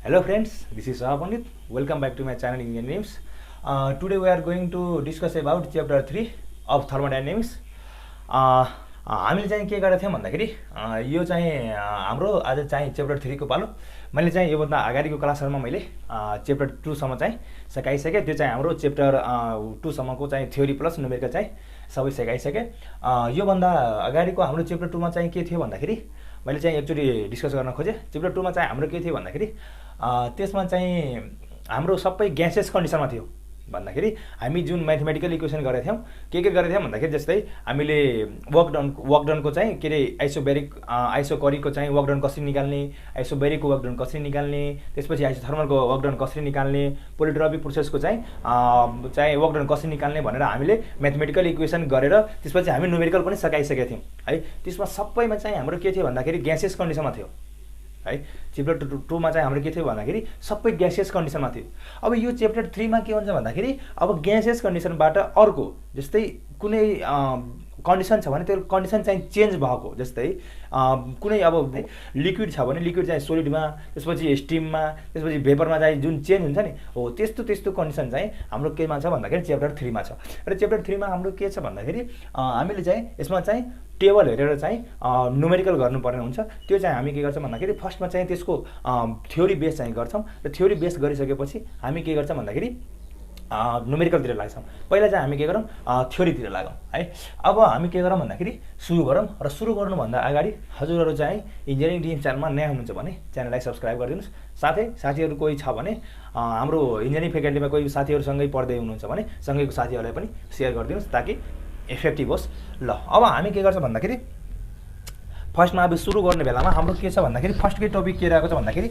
Hello friends, this is Saha Pandit. Welcome back to my channel Indian Names. Today we are going to discuss about chapter 3 of thermodynamics. हामीले चाहिँ के गरेका थियौं भन्दाखेरि यो चाहिँ हाम्रो आज चाहिँ च्याप्टर 3 को पालो। मैले चाहिँ यो भन्दा अगाडिको क्लासहरुमा मैले च्याप्टर 2 सम्म चाहिँ सकाइसके। त्यो चाहिँ हाम्रो च्याप्टर 2 सम्मको चाहिँ थ्योरी प्लस न्यूमेरिकल चाहिँ सबै सकाइसके। यो भन्दा अगाडिको हाम्रो च्याप्टर 2 मा चाहिँ के थियो भन्दाखेरि मैले चाहिँ एकचोटी डिस्कस गर्न खोजे। च्याप्टर 2 मा चाहिँ हाम्रो के थियो भन्दाखेरि त्यसमा चाहिँ हाम्रो सबै ग्यासेस कन्डिसनमा थियो भन्दाखेरि हामी जुन म्याथमेटिकल इक्वेसन गरेका थियौं के गरेका थियौं भन्दाखेरि जस्तै हामीले वर्क डन को चाहिँ के रे आइसोकरिक को चाहिँ वर्क डन कसरी निकाल्ने, आइसोबेरिक को वर्क डन कसरी निकाल्ने, त्यसपछि आइसोथर्मल को वर्क डन कसरी निकाल्ने, पोलिट्रोपिक प्रोसेस को चाहिँ वर्क डन कसरी निकाल्ने भनेर हामीले म्याथमेटिकल इक्वेसन गरेर त्यसपछि हामी न्यूमेरिकल पनि सकाइसकेका थियौं है। त्यसमा सबैमा चाहिँ हाम्रो के थियो भन्दाखेरि ग्यासेस कन्डिसनमा थियो है। च्याप्टर 2 मा चाहिँ हाम्रो के थियो भन्दाखेरि सबै ग्यासेस कन्डिसनमा थियो। अब यो च्याप्टर 3 मा के हुन्छ भन्दाखेरि अब ग्यासेस कन्डिसनबाट अर्को जस्तै कुनै कन्डिसन छ भने त्यो कन्डिसन चाहिँ चेन्ज भएको, जस्तै कुनै अब लिक्विड छ भने लिक्विड चाहिँ सोलिडमा, त्यसपछि स्टिममा, त्यसपछि भेपरमा चाहिँ जुन चेन्ज हुन्छ नि हो त्यस्तो कन्डिसन चाहिँ हाम्रो केमा छ भन्दाखेरि च्याप्टर 3 मा छ। र च्याप्टर 3 मा हाम्रो के छ भन्दाखेरि हामीले चाहिँ यसमा चाहिँ टेबल हेरेर चाहिँ न्यूमेरिकल गर्नुपर्ने हुन्छ। त्यो चाहिँ हामी के गर्छौं भन्दाखेरि फर्स्टमा चाहिँ त्यसको थ्योरी बेस चाहिँ गर्छौं र थ्योरी बेस गरिसकेपछि हामी के गर्छौं भन्दाखेरि न्यूमेरिकलतिर लाग्छौं। पहिला चाहिँ हामी के गरौँ थ्योरीतिर लागौं है। अब हामी के गरौँ भन्दाखेरि सुरु गरौँ र सुरु गर्नुभन्दा अगाडि हजुरहरु चाहिँ इन्जिनियरिङ ड्रिम च्यानलमा नयाँ हुनुहुन्छ भने च्यानललाई सब्स्क्राइब गरिदिनुस्। साथै साथीहरु कोही छ भने हाम्रो इन्जिनियरिङ फ्याकल्टीमा कोही साथीहरुसँगै पढ्दै हुनुहुन्छ भने सँगैको साथीहरुलाई पनि शेयर गरिदिनुस् ताकि इफेक्टिभ होस्। ल अब हामी के गर्छौं भन्दाखेरि फर्स्टमा अब सुरु गर्ने बेलामा हाम्रो के छ भन्दाखेरि फर्स्टकै टपिक के रहेको छ भन्दाखेरि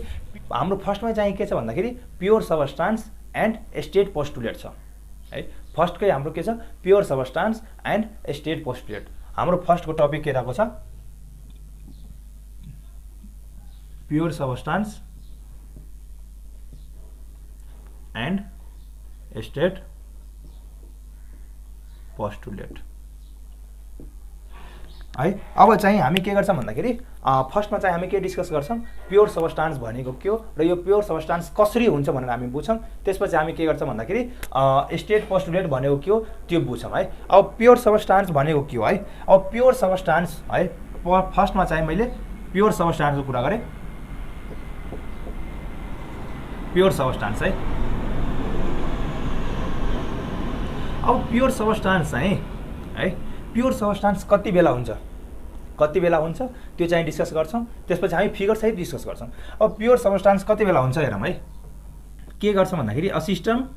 हाम्रो फर्स्टमा चाहिँ के छ भन्दाखेरि pure substance and state postulate छ है। फर्स्टकै हाम्रो के छ pure substance and state postulate. हाम्रो फर्स्टको टपिक के रहेको छ pure substance and state postulate है। अब चाहिँ हामी के गर्छौं भन्दाखेरि फर्स्टमा चाहिँ हामी के डिस्कस गर्छौं प्योर सबस्टान्स भनेको के हो र यो प्योर सबस्टान्स कसरी हुन्छ भनेर हामी बुझ्छौं। त्यसपछि हामी के गर्छौं भन्दाखेरि स्टेट पोस्टुलेट भनेको के हो त्यो बुझ्छौं है। अब प्योर सबस्टान्स भनेको के हो है। अब प्योर सबस्टान्स है फर्स्टमा चाहिँ मैले प्योर सबस्टान्सको कुरा गरे। प्योर सबस्टान्स है। अब प्योर सबस्टान्स चाहिँ है प्योर सबस्टान्स कति बेला हुन्छ त्यो चाहिँ डिस्कस गर्छौं। त्यसपछि हामी फिगर सहित डिस्कस गर्छौं। अब प्योर सबस्टान्स कति बेला हुन्छ हेरौँ है। के गर्छौं भन्दाखेरि a system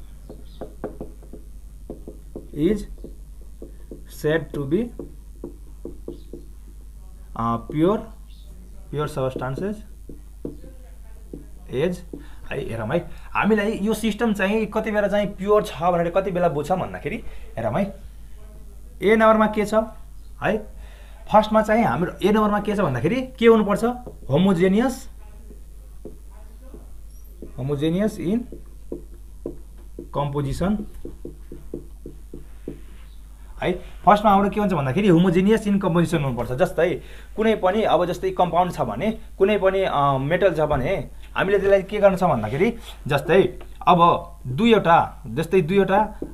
is said to be pure substances as है। हेरौँ है हामीलाई यो सिस्टम चाहिँ कति बेला चाहिँ प्योर छ भनेर कति बेला बुझ्छौं भन्दाखेरि हेरौँ है ए नम्बरमा के छ है। फर्स्टमा चाहिँ हाम्रो ए नम्बरमा के छ भन्दाखेरि के हुनुपर्छ होमोजेनियस इन कम्पोजिसन है। फर्स्टमा हाम्रो के हुन्छ भन्दाखेरि होमोजेनियस इन कम्पोजिसन हुनुपर्छ। जस्तै कुनै पनि अब जस्तै कम्पाउन्ड छ भने कुनै पनि मेटल छ भने हामीले त्यसलाई के गर्न छ भन्दाखेरि जस्तै अब दुईवटा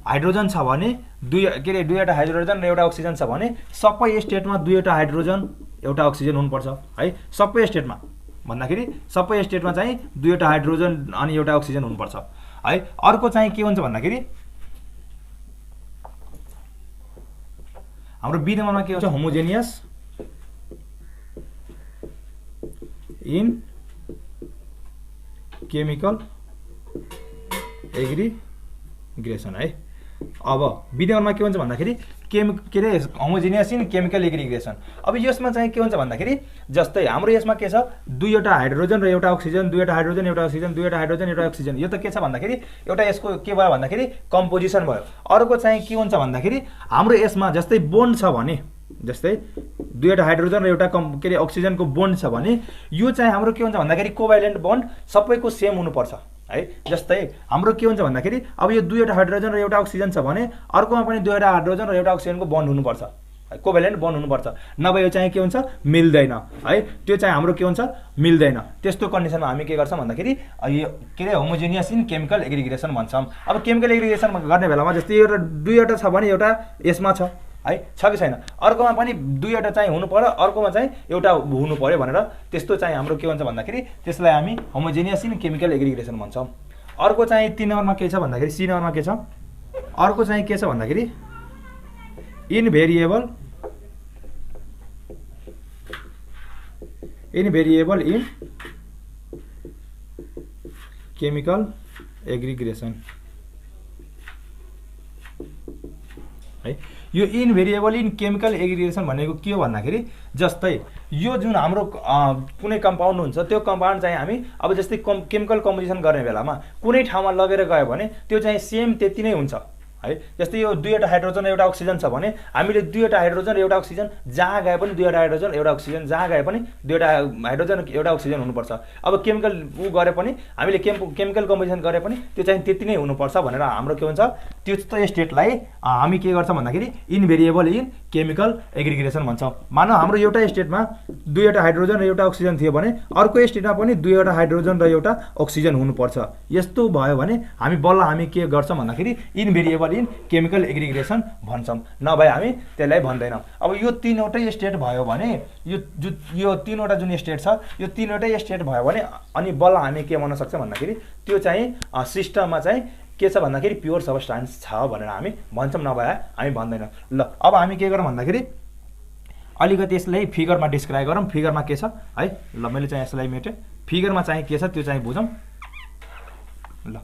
हाइड्रोजन छ भने दुईवटा हाइड्रोजन र एउटा अक्सिजन छ भने सबै स्टेटमा दुईवटा हाइड्रोजन एउटा अक्सिजन हुनुपर्छ है। सबै स्टेटमा भन्दाखेरि सबै स्टेटमा चाहिँ दुईवटा हाइड्रोजन अनि एउटा अक्सिजन हुनुपर्छ है। अर्को चाहिँ के हुन्छ भन्दाखेरि हाम्रो बी नम्बरमा के हुन्छ होमोजेनियस इन केमिकल एग्रिगेसन है। अब बी नम्बरमा के हुन्छ भन्दाखेरि के रे होमोजेनियस इन केमिकल एग्रिगेसन। अब यसमा चाहिँ के हुन्छ भन्दाखेरि जस्तै हाम्रो यसमा के छ दुईवटा हाइड्रोजन र एउटा अक्सिजन, दुईवटा हाइड्रोजन एउटा अक्सिजन, दुईवटा हाइड्रोजन एउटा अक्सिजन। यो त के छ भन्दाखेरि एउटा यसको के भयो भन्दाखेरि कम्पोजिसन भयो। अर्को चाहिँ के हुन्छ भन्दाखेरि हाम्रो यसमा जस्तै बोन्ड छ भने जस्तै दुईवटा हाइड्रोजन र एउटा के रे अक्सिजनको बोन्ड छ भने यो चाहिँ हाम्रो के हुन्छ भन्दाखेरि कोभ्यालेन्ट बोन्ड सबैको सेम हुनुपर्छ है। जस्तै हाम्रो के हुन्छ भन्दाखेरि अब यो दुईवटा हाइड्रोजन र एउटा अक्सिजन छ भने अर्कोमा पनि दुईवटा हाइड्रोजन र एउटा अक्सिजनको बोन्ड हुनुपर्छ कोभ्यालेन्ट बन्ड हुनुपर्छ, नभए यो चाहिँ के हुन्छ मिल्दैन है, त्यो चाहिँ हाम्रो के हुन्छ मिल्दैन। त्यस्तो कन्डिसनमा हामी के गर्छौँ भन्दाखेरि यो के अरे होमोजेनियस इन केमिकल एग्रिगेसन भन्छौँ। अब केमिकल एग्रिगेसन गर्ने बेलामा जस्तै एउटा दुईवटा छ भने एउटा यसमा छ है, छ कि छैन, अर्कोमा पनि दुईवटा चाहिँ हुनु पर्यो, अर्कोमा चाहिँ एउटा हुनु पर्यो भनेर त्यस्तो चाहिँ हाम्रो के हुन्छ भन्दाखेरि त्यसलाई हामी होमोजेनियस इन केमिकल एग्रिगेसन भन्छौँ। अर्को चाहिँ 3 नम्बरमा के छ भन्दाखेरि सी नम्बरमा के छ, अर्को चाहिँ के छ भन्दाखेरि इनभेरिएबल इन केमिकल एग्रिगेसन है। यो इनभेरिएबल इन केमिकल एग्रिगेसन भनेको के हो भन्दाखेरि जस्तै यो जुन हाम्रो कुनै कम्पाउन्ड हुन्छ त्यो कम्पाउन्ड चाहिँ हामी अब जस्तै केमिकल कम्पोजिसन गर्ने बेलामा कुनै ठाउँमा लगेर गयो भने त्यो चाहिँ सेम त्यति नै हुन्छ है। जस्तै यो दुईवटा हाइड्रोजन एउटा अक्सिजन छ भने हामीले दुईवटा हाइड्रोजन एउटा अक्सिजन जहाँ गए पनि दुईवटा हाइड्रोजन एउटा अक्सिजन जहाँ गए पनि दुईवटा हाइड्रोजन एउटा अक्सिजन हुनुपर्छ। अब केमिकल गरे पनि हामीले केमिकल कम्पोजिसन गरे पनि त्यो चाहिँ त्यति नै हुनुपर्छ भनेर हाम्रो के हुन्छ त्यो स्टेटलाई हामी के गर्छौँ भन्दाखेरि इनभेरिएबल इन केमिकल एग्रिगेसन भन्छौँ। मानौ हाम्रो एउटा स्टेटमा दुईवटा हाइड्रोजन र एउटा अक्सिजन थियो भने अर्को स्टेटमा पनि दुईवटा हाइड्रोजन र एउटा अक्सिजन हुनुपर्छ। यस्तो भयो भने हामी बल्ल हामी के गर्छौँ भन्दाखेरि इनभेरिएबल इन केमिकल एग्रिगेसन भन्छौँ, नभए हामी त्यसलाई भन्दैनौँ। अब यो 3वटै स्टेट भयो भने यो 3वटा जुन स्टेट छ यो 3वटै स्टेट भयो भने अनि बल्ल हामी के भन्न सक्छौँ भन्दाखेरि त्यो चाहिँ सिस्टममा चाहिँ के छ भन्दाखेरि प्योर सबस्टान्स छ भनेर हामी भन्छौँ, नभए हामी भन्दैनौँ। ल अब हामी के गरौँ भन्दाखेरि अलिकति यसलाई फिगरमा डिस्क्राइब गरौँ। फिगरमा के छ है, ल मैले चाहिँ यसलाई मेटेँ, फिगरमा चाहिँ के छ त्यो चाहिँ बुझौँ। ल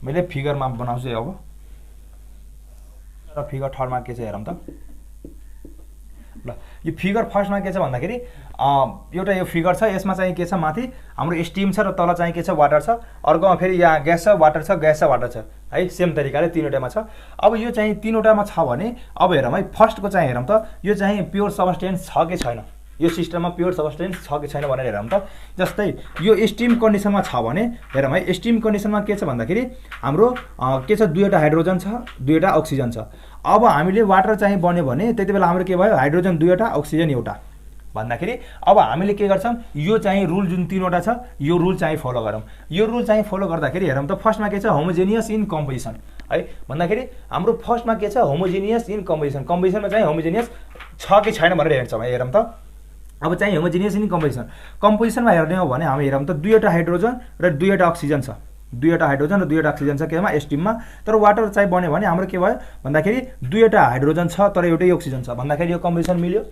मैले फिगरमा बनाउँछु अब, र फिगर 3मा के छ हेरौँ त। ल यो फिगर फर्स्टमा के छ भन्दाखेरि एउटा यो फिगर छ, यसमा चाहिँ के छ माथि हाम्रो स्टिम छ र तल चाहिँ के छ वाटर छ, अर्कोमा फेरि यहाँ ग्यास छ वाटर छ, ग्यास छ वाटर छ है, सेम तरिकाले 3वटामा छ। अब यो चाहिँ 3वटामा छ भने अब हेरौँ है, फर्स्टको चाहिँ हेरौँ त यो चाहिँ प्योर सबस्टेन्स छ कि छैन, यो सिस्टममा प्योर सबस्टेन्स छ कि छैन भनेर हेरौँ त। जस्तै यो स्टिम कन्डिसनमा छ भने हेरौँ है, स्टिम कन्डिसनमा के छ भन्दाखेरि हाम्रो के छ दुईवटा हाइड्रोजन छ दुईवटा अक्सिजन छ। अब हामीले वाटर चाहिँ बन्यो भने त्यति बेला हाम्रो के भयो हाइड्रोजन दुईवटा अक्सिजन एउटा भन्दाखेरि अब हामीले के गर्छौँ यो चाहिँ रुल जुन 3वटा छ यो रुल चाहिँ फलो गरौँ। यो रुल चाहिँ फलो गर्दाखेरि हेरौँ त फर्स्टमा के छ होमोजेनियस इन कम्पोजिसन है भन्दाखेरि हाम्रो फर्स्टमा के छ होमोजेनियस इन कम्पोजिसन, कम्पोजिसनमा चाहिँ होमोजेनियस छ कि छैन भनेर हेर्छौँ है। हेरौँ त अब चाहिँ होमोजेनियस इन कम्पोजिसनमा हेर्ने हो भने हामी हेरौँ त दुईवटा हाइड्रोजन र दुईवटा अक्सिजन छ, दुईवटा हाइड्रोजन र दुईवटा अक्सिजन छ केमा स्टिममा, तर वाटर चाहिँ बन्यो भने हाम्रो के भयो भन्दाखेरि दुईवटा हाइड्रोजन छ तर एउटै अक्सिजन छ भन्दाखेरि यो कम्पोजिसन मिल्यो,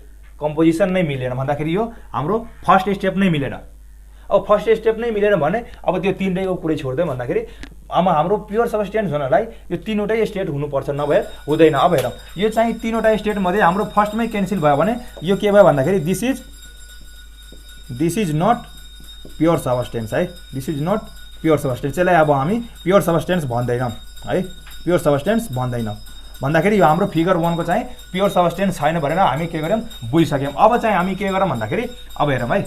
कम्पोजिसन नै मिलेन भन्दाखेरि यो हाम्रो फर्स्ट स्टेप नै मिलेन। अब फर्स्ट स्टेप नै मिलेन भने अब त्यो 3टैको कुरै छोड्दै भन्दाखेरि अब हाम्रो प्योर सबस्टेन्स हुनलाई यो 3वटै स्टेट हुनुपर्छ, नभए हुँदैन। अब हेरौँ यो चाहिँ 3वटा स्टेट मध्ये हाम्रो फर्स्टमै क्यान्सल भयो भने यो के भयो भन्दाखेरि दिस इज नट प्योर सबस्टेन्स है, दिस इज नट प्योर सबस्टेन्स। यसलाई अब हामी प्योर सबस्टेन्स भन्दैनौँ है, प्योर सबस्टेन्स भन्दैनौँ भन्दाखेरि यो हाम्रो फिगर 1को चाहिँ प्योर सबस्टेन्स छैन भनेर हामी के गर्यौँ बुझिसक्यौँ। अब चाहिँ हामी के गरौँ भन्दाखेरि अब हेरौँ है,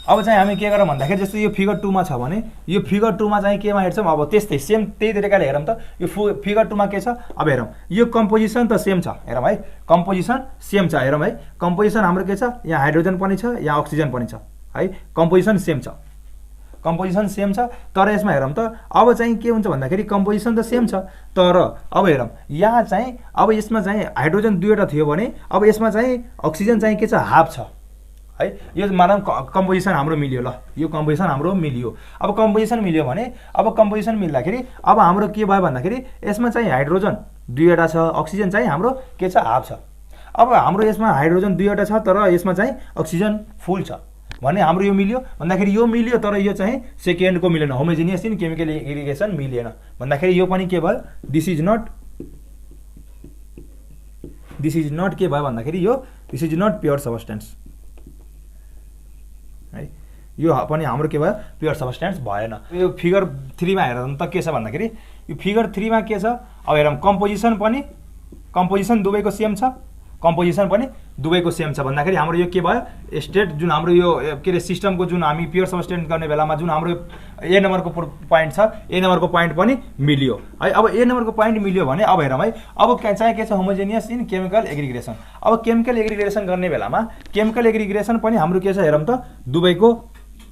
अब चाहिँ हामी के गरौँ भन्दाखेरि जस्तै यो फिगर 2मा छ भने यो फिगर 2मा चाहिँ केमा हेर्छौँ अब त्यस्तै सेम त्यही तरिकाले हेरौँ त। यो फिगर 2मा के छ अब हेरौँ यो कम्पोजिसन त सेम छ, हेरौँ है कम्पोजिसन सेम छ, हेरौँ है कम्पोजिसन हाम्रो के छ यहाँ हाइड्रोजन पनि छ यहाँ अक्सिजन पनि छ है, कम्पोजिसन सेम छ, कम्पोजिसन सेम छ। तर यसमा हेरौँ त अब चाहिँ के हुन्छ भन्दाखेरि कम्पोजिसन त सेम छ तर अब हेरौँ यहाँ चाहिँ अब यसमा चाहिँ हाइड्रोजन दुईवटा थियो भने अब यसमा चाहिँ अक्सिजन चाहिँ के छ हाफ छ है। यो मानौँ कम्पोजिसन हाम्रो मिल्यो, ल यो कम्पोजिसन हाम्रो मिल्यो। अब कम्पोजिसन मिल्यो भने अब कम्पोजिसन मिल्दाखेरि अब हाम्रो के भयो भन्दाखेरि यसमा चाहिँ हाइड्रोजन दुईवटा छ अक्सिजन चाहिँ हाम्रो के छ हाफ छ। अब हाम्रो यसमा हाइड्रोजन दुईवटा छ तर यसमा चाहिँ अक्सिजन फुल छ भने हाम्रो यो मिल्यो भन्दाखेरि यो मिल्यो तर यो चाहिँ सेकेन्डको मिलेन, होमोजेनियस इन केमिकल एग्रिगेसन मिलेन भन्दाखेरि यो पनि के भयो दिस इज नट के भयो भन्दाखेरि यो दिस इज नट प्योर सबस्टेन्स है, यो पनि हाम्रो के भयो प्योर सबस्टेन्स भएन। यो फिगर 3मा हेरौँ त के छ भन्दाखेरि यो फिगर 3मा के छ अब हेरौँ कम्पोजिसन पनि कम्पोजिसन दुवैको सेम छ, कम्पोजिसन पनि दुवैको सेम छ भन्दाखेरि हाम्रो यो के भयो स्टेट जुन हाम्रो यो के अरे सिस्टमको जुन हामी प्योर सबस्टेन्स गर्ने बेलामा जुन हाम्रो ए नम्बरको पोइन्ट छ ए नम्बरको पोइन्ट पनि मिल्यो है। अब ए नम्बरको पोइन्ट मिल्यो भने अब हेरौँ है, अब चाहिँ के छ होमोजेनियस इन केमिकल एग्रिगेसन। अब केमिकल एग्रिगेसन गर्ने बेलामा केमिकल एग्रिगेसन पनि हाम्रो के छ हेरौँ त दुवैको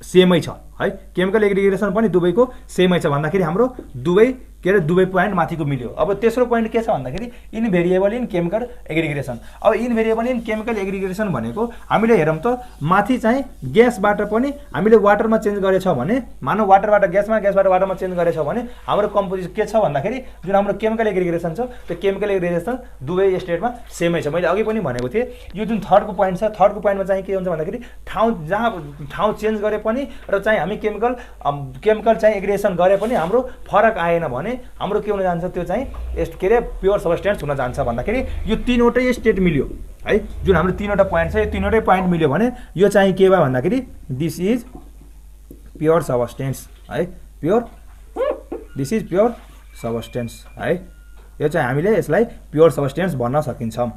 सेमै छ है। केमिकल एग्रिगेसन पनि दुवैको सेमै छ भन्दाखेरि हाम्रो दुवै के अरे दुवै पोइन्ट माथिको मिल्यो। अब तेस्रो पोइन्ट के छ भन्दाखेरि इनभेरिएबल इन केमिकल एग्रिगेसन। अब इनभेरिएबल इन केमिकल एग्रिगेसन भनेको हामीले हेरौँ त माथि चाहिँ ग्यासबाट पनि हामीले वाटरमा चेन्ज गरेछौँ भने मानव वाटरबाट ग्यासमा ग्यासबाट वाटरमा चेन्ज गरेछौँ भने हाम्रो कम्पोजिसन के छ भन्दाखेरि जुन हाम्रो केमिकल एग्रिगेसन छ त्यो केमिकल एग्रिगेसन दुवै स्टेटमा सेमै छ। मैले अघि पनि भनेको थिएँ यो जुन थर्डको पोइन्ट छ थर्डको पोइन्टमा चाहिँ के हुन्छ भन्दाखेरि ठाउँ चेन्ज गरे पनि र चाहिँ हामी केमिकल चाहिँ एग्रिगेसन गरे पनि हाम्रो फरक आएन भने हाम्रो के हुन जान्छ त्यो चाहिँ के अरे प्योर सबस्टेन्स हुन जान्छ भन्दाखेरि यो तीनवटै स्टेट मिल्यो है। जुन हाम्रो तीनवटा पोइन्ट छ यो तीनवटै पोइन्ट मिल्यो भने यो चाहिँ के भयो भन्दाखेरि दिस इज प्योर सबस्टेन्स है। दिस इज प्योर सबस्टेन्स है। यो चाहिँ हामीले यसलाई प्योर सबस्टेन्स भन्न सकिन्छौँ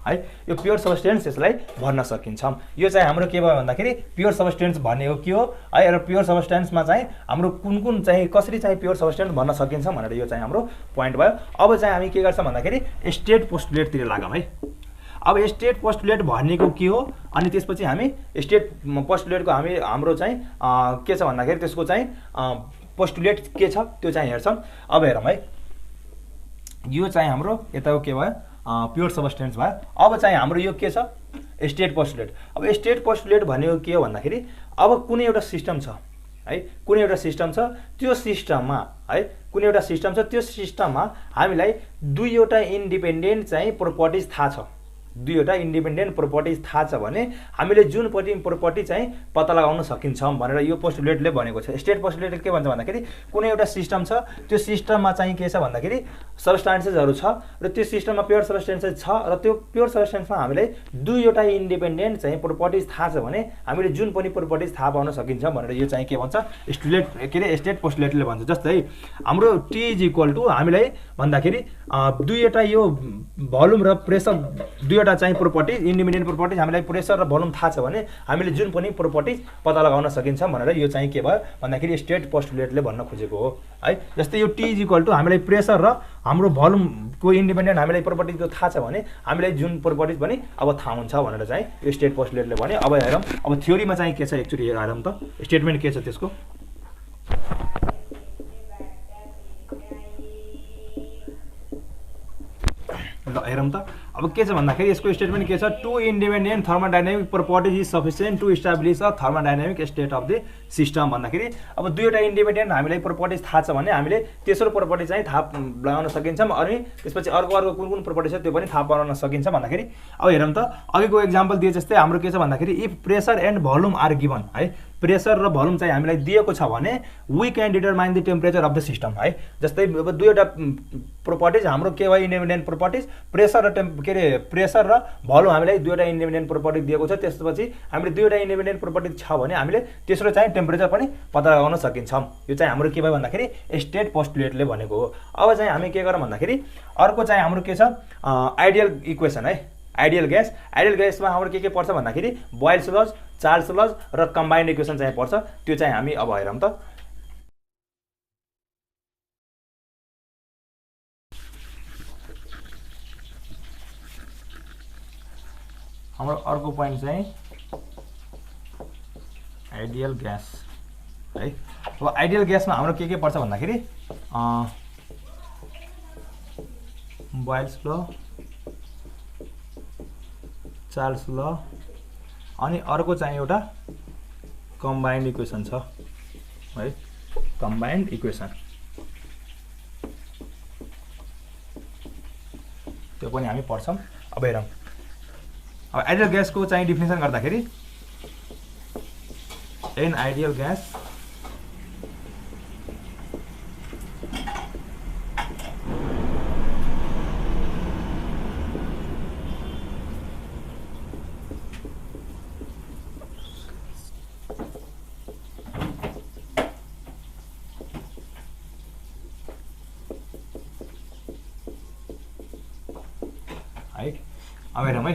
है। यो प्योर सबस्टेन्स यसलाई भन्न सकिन्छौँ। यो चाहिँ हाम्रो के भयो भन्दाखेरि प्योर सबस्टेन्स भनेको के हो है र प्योर सबस्टेन्समा चाहिँ हाम्रो कुन चाहिँ कसरी चाहिँ प्योर सबस्टेन्स भन्न सकिन्छ भनेर यो चाहिँ हाम्रो पोइन्ट भयो। अब चाहिँ हामी के गर्छौँ भन्दाखेरि स्टेट पोस्टुलेटतिर लागौँ है। अब स्टेट पोस्टुलेट भनेको के हो अनि त्यसपछि हामी स्टेट पोस्टुलेटको हाम्रो चाहिँ के छ भन्दाखेरि त्यसको चाहिँ पोस्टुलेट के छ त्यो चाहिँ हेर्छौँ। अब हेरौँ है, यो चाहिँ हाम्रो यताको के भयो प्योर सबस्टेन्स भयो। अब चाहिँ हाम्रो यो के छ स्टेट पोस्टुलेट। अब स्टेट पोस्टुलेट भनेको के हो भन्दाखेरि अब कुनै एउटा सिस्टम छ है, कुनै एउटा सिस्टम छ त्यो सिस्टममा है कुनै एउटा सिस्टम छ त्यो सिस्टममा हामीलाई दुईवटा इन्डिपेन्डेन्ट चाहिँ प्रोपर्टिज थाहा छ। दुईवटा इन्डिपेन्डेन्ट प्रोपर्टिज थाहा छ भने हामीले जुन प्रोपर्टी चाहिँ पत्ता लगाउन सकिन्छौँ भनेर यो पोस्टुलेटले भनेको छ। स्टेट पोस्टुलेटले के भन्छ भन्दाखेरि कुनै एउटा सिस्टम छ त्यो सिस्टममा चाहिँ के छ भन्दाखेरि सबस्टान्सेसहरू छ र त्यो सिस्टममा प्योर सबस्टेन्सेस छ र त्यो प्योर सबस्टेन्समा हामीलाई दुईवटा इन्डिपेन्डेन्ट चाहिँ प्रोपर्टिज थाहा छ भने हामीले जुन पनि प्रोपर्टिज थाहा पाउन सकिन्छ भनेर यो चाहिँ के भन्छ स्टेट पोस्टुलेटले भन्छ। जस्तै हाम्रो टी इज इक्वल टु हामीलाई भन्दाखेरि दुईवटा यो भोल्युम र प्रेसर दुईवटा चाहिँ प्रोपर्टिज इन्डिपेन्डेन्ट प्रोपर्टिज हामीलाई प्रेसर र भोल्युम थाहा छ भने हामीले जुन पनि प्रोपर्टिज पत्ता लगाउन सकिन्छ भनेर यो चाहिँ के भयो भन्दाखेरि स्टेट पोस्टुलेटले भन्न खोजेको हो है। जस्तै यो टी इज इक्वल टु हामीलाई प्रेसर र हाम्रो भोल्युमको इन्डिपेन्डेन्ट हामीलाई प्रोपर्टिजको थाहा छ भने हामीलाई जुन प्रोपर्टिज पनि अब थाहा हुन्छ भनेर चाहिँ यो स्टेट पोस्टुलेटले भने। अब हेरौँ अब थ्योरीमा चाहिँ के छ एक्चुअली हेरौँ त स्टेटमेन्ट के छ त्यसको। ल हेरौँ त अब के छ भन्दाखेरि यसको स्टेटमेन्ट के छ two independent thermodynamic properties is sufficient to establish a thermodynamic state of the system भन्दाखेरि अब दुईवटा इन्डिपेन्डेन्ट हामीलाई प्रोपर्टिज थाहा छ भने हामीले तेस्रो प्रोपर्टी चाहिँ थाहा लगाउन सकिन्छौँ अनि त्यसपछि अर्को कुन प्रोपर्टी छ त्यो पनि थाहा पाउन सकिन्छ भन्दाखेरि अब हेरौँ त अघिको एक्जाम्पल दिए जस्तै हाम्रो के छ भन्दाखेरि if pressure and volume are given है प्रेसर र भोल्युम चाहिँ हामीलाई दिएको छ भने we can determine the temperature of the system है। जस्तै अब दुईवटा प्रोपर्टिज हाम्रो के भयो इन्डिपेन्डेन्ट प्रोपर्टिज प्रेसर र प्रेसर र भोल्युम हामीलाई दुईवटा इन्डिपेन्डेन्ट प्रोपर्टी दिएको छ। त्यसपछि हामीले दुईवटा इन्डिपेन्डेन्ट प्रोपर्टी छ भने हामीले तेस्रो चाहिँ टेम्परेचर पनि पत्ता लगाउन सकिन्छौँ। यो चाहिँ हाम्रो के भयो भन्दाखेरि स्टेट पोस्टुलेटले भनेको हो। अब चाहिँ हामी के गरौँ भन्दाखेरि अर्को चाहिँ हाम्रो के छ आइडियल इक्वेसन है। आइडियल ग्यासमा हाम्रो के पर्छ भन्दाखेरि बोइल्स लज चार्ल्स लज र कम्बाइन्ड इक्वेसन चाहिँ पर्छ। त्यो चाहिँ हामी अब हेरौँ त हाम्रो अर्को पोइन्ट चाहिँ आइडियल ग्यास है। अब आइडियल ग्यासमा हाम्रो के पर्छ भन्दाखेरि बोइल्स ल चार्ल्स ल अनि अर्को चाहिँ एउटा कम्बाइन्ड इक्वेसन छ है। कम्बाइन्ड इक्वेसन त्यो पनि हामी पढ्छौँ। अब हेरौँ अब आइडियल ग्यासको चाहिँ डिफिनेसन गर्दाखेरि एन आइडियल ग्यास है। अब हेरौँ है,